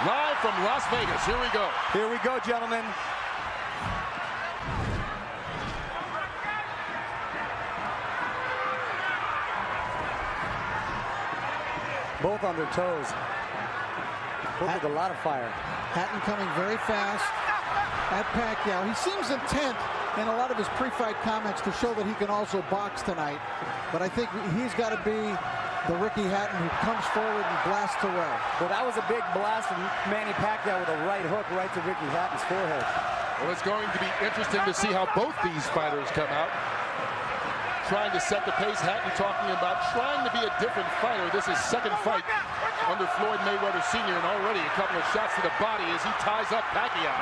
Live from Las Vegas. Here we go. Here we go, gentlemen. Both on their toes. Both with a lot of fire. Hatton coming very fast at Pacquiao. He seems intent in a lot of his pre-fight comments to show that he can also box tonight. But I think he's got to be the Ricky Hatton who comes forward and blasts away. Well, that was a big blast from Manny Pacquiao with a right hook right to Ricky Hatton's forehead. Well, it's going to be interesting to see how both these fighters come out. Trying to set the pace. Hatton talking about trying to be a different fighter. This is second fight under Floyd Mayweather Sr. and already a couple of shots to the body as he ties up Pacquiao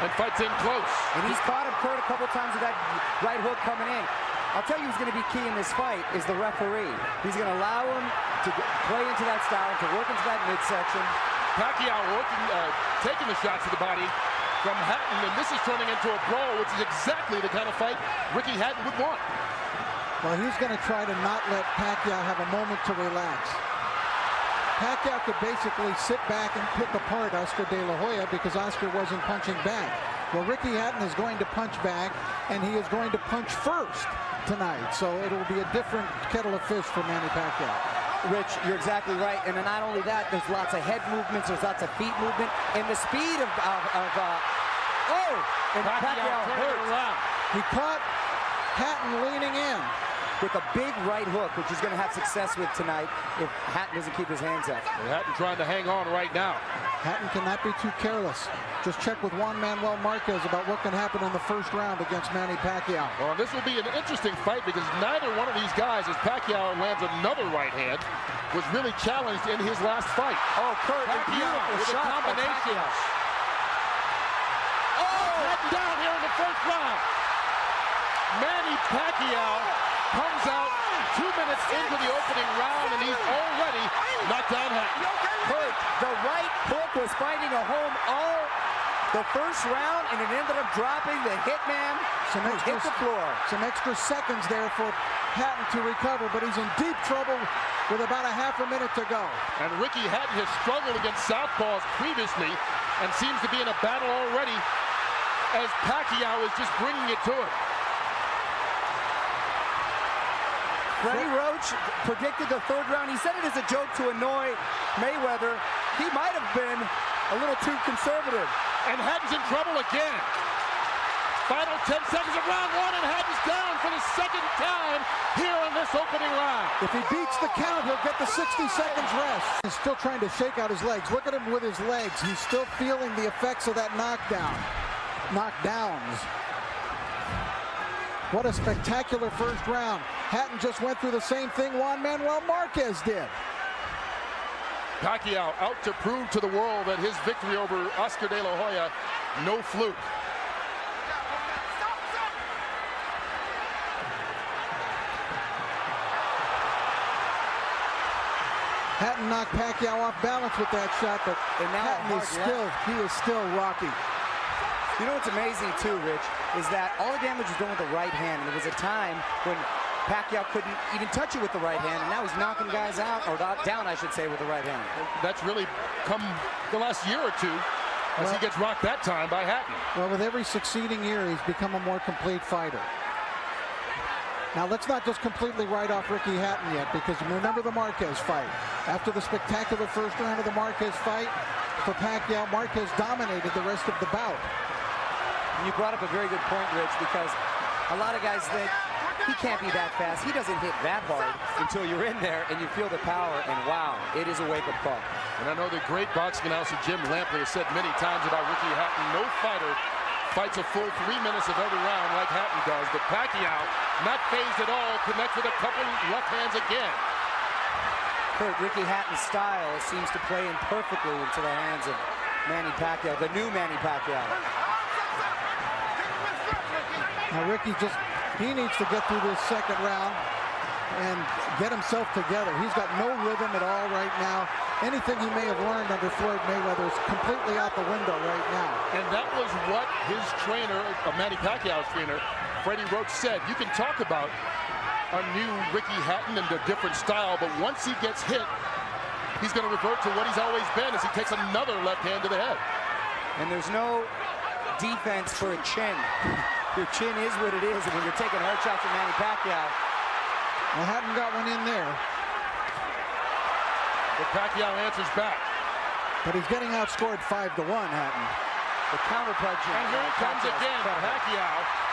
and fights in close. And he's caught him, Kurt, a couple times with that right hook coming in. I'll tell you who's going to be key in this fight is the referee. He's going to allow him to play into that style, to work into that midsection. Pacquiao taking the shots to the body from Hatton, and this is turning into a brawl, which is exactly the kind of fight Ricky Hatton would want. Well, he's going to try to not let Pacquiao have a moment to relax. Pacquiao could basically sit back and pick apart Oscar De La Hoya because Oscar wasn't punching back. Well, Ricky Hatton is going to punch back, and he is going to punch first tonight. So it'll be a different kettle of fish for Manny Pacquiao. Rich, you're exactly right. And then not only that, there's lots of head movements, there's lots of feet movement, and the speed of Pacquiao hurt. He caught Hatton leaning in with a big right hook, which he's going to have success with tonight if Hatton doesn't keep his hands up. And Hatton trying to hang on right now. Hatton cannot be too careless. Just check with Juan Manuel Marquez about what can happen in the first round against Manny Pacquiao. Well, this will be an interesting fight because neither one of these guys, as Pacquiao lands another right hand, was really challenged in his last fight. Oh, Kurt, Pacquiao with a combination. Oh, Hatton down here in the first round. Manny Pacquiao comes out 2 minutes into the opening round, and he's already knocked down Hatton. Kurt, the right hook was finding a home all the first round, and it ended up dropping the hitman hit the floor. Some extra seconds there for Hatton to recover, but he's in deep trouble with about a half a minute to go. And Ricky Hatton has struggled against southpaws previously and seems to be in a battle already as Pacquiao is just bringing it to him. Freddie Roach predicted the third round. He said it as a joke to annoy Mayweather. He might have been a little too conservative. And Hatton's in trouble again. Final 10 seconds of round one, and Hatton's down for the second time here in this opening round. If he beats the count, he'll get the 60 seconds rest. He's still trying to shake out his legs. Look at him with his legs. He's still feeling the effects of that knockdowns. What a spectacular first round. Hatton just went through the same thing Juan Manuel Marquez did. Pacquiao out to prove to the world that his victory over Oscar De La Hoya, no fluke. Hatton knocked Pacquiao off balance with that shot, but Hatton is still rocky. You know what's amazing too, Rich, is that all the damage was done with the right hand. And there was a time when Pacquiao couldn't even touch it with the right hand, and now he's knocking guys out, or down, I should say, with the right hand. That's really come the last year or two as he gets rocked that time by Hatton. Well, with every succeeding year, he's become a more complete fighter. Now, let's not just completely write off Ricky Hatton yet, because remember the Marquez fight. After the spectacular first round of the Marquez fight, for Pacquiao, Marquez dominated the rest of the bout. You brought up a very good point, Rich, because a lot of guys think he can't be that fast. He doesn't hit that hard until you're in there and you feel the power, and wow, it is a wake-up call. And I know the great boxing announcer Jim Lampley has said many times about Ricky Hatton, no fighter fights a full 3 minutes of every round like Hatton does, but Pacquiao, not phased at all, connects with a couple left hands again. Kurt, Ricky Hatton's style seems to play in perfectly into the hands of Manny Pacquiao, the new Manny Pacquiao. Now Ricky he needs to get through this second round and get himself together. He's got no rhythm at all right now. Anything he may have learned under Floyd Mayweather is completely out the window right now. And that was what his trainer, Manny Pacquiao's trainer, Freddie Roach, said. You can talk about a new Ricky Hatton and a different style, but once he gets hit, he's going to revert to what he's always been as he takes another left hand to the head. And there's no defense for a chin. Your chin is what it is, and when you're taking hard shots from Manny Pacquiao. I haven't got one in there. But Pacquiao answers back. But he's getting outscored 5-1, Hatton. The counter punch. And here it comes again, Pacquiao.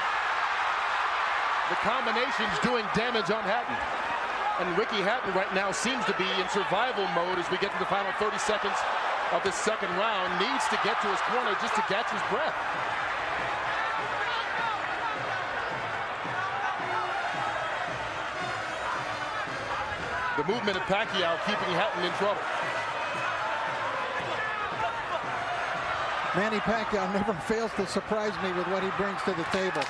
The combination's doing damage on Hatton. And Ricky Hatton right now seems to be in survival mode as we get to the final 30 seconds of the second round. Needs to get to his corner just to catch his breath. The movement of Pacquiao keeping Hatton in trouble. Manny Pacquiao never fails to surprise me with what he brings to the table.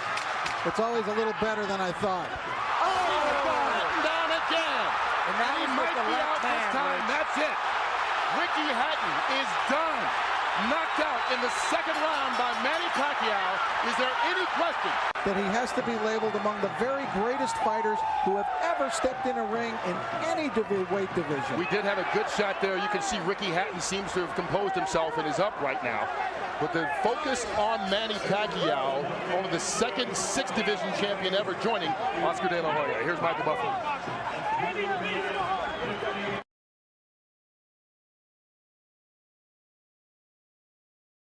It's always a little better than I thought. Hatton down again. And that He was might with the be left out this hand, time. Rich. That's it. Ricky Hatton is done. Knocked out in the second round by Manny Pacquiao. Is there any question That he has to be labeled among the very greatest fighters who have ever stepped in a ring in any weight division. We did have a good shot there. You can see Ricky Hatton seems to have composed himself and is up right now. But the focus on Manny Pacquiao, only the second 6th division champion ever joining Oscar De La Hoya. Here's Michael Buffalo.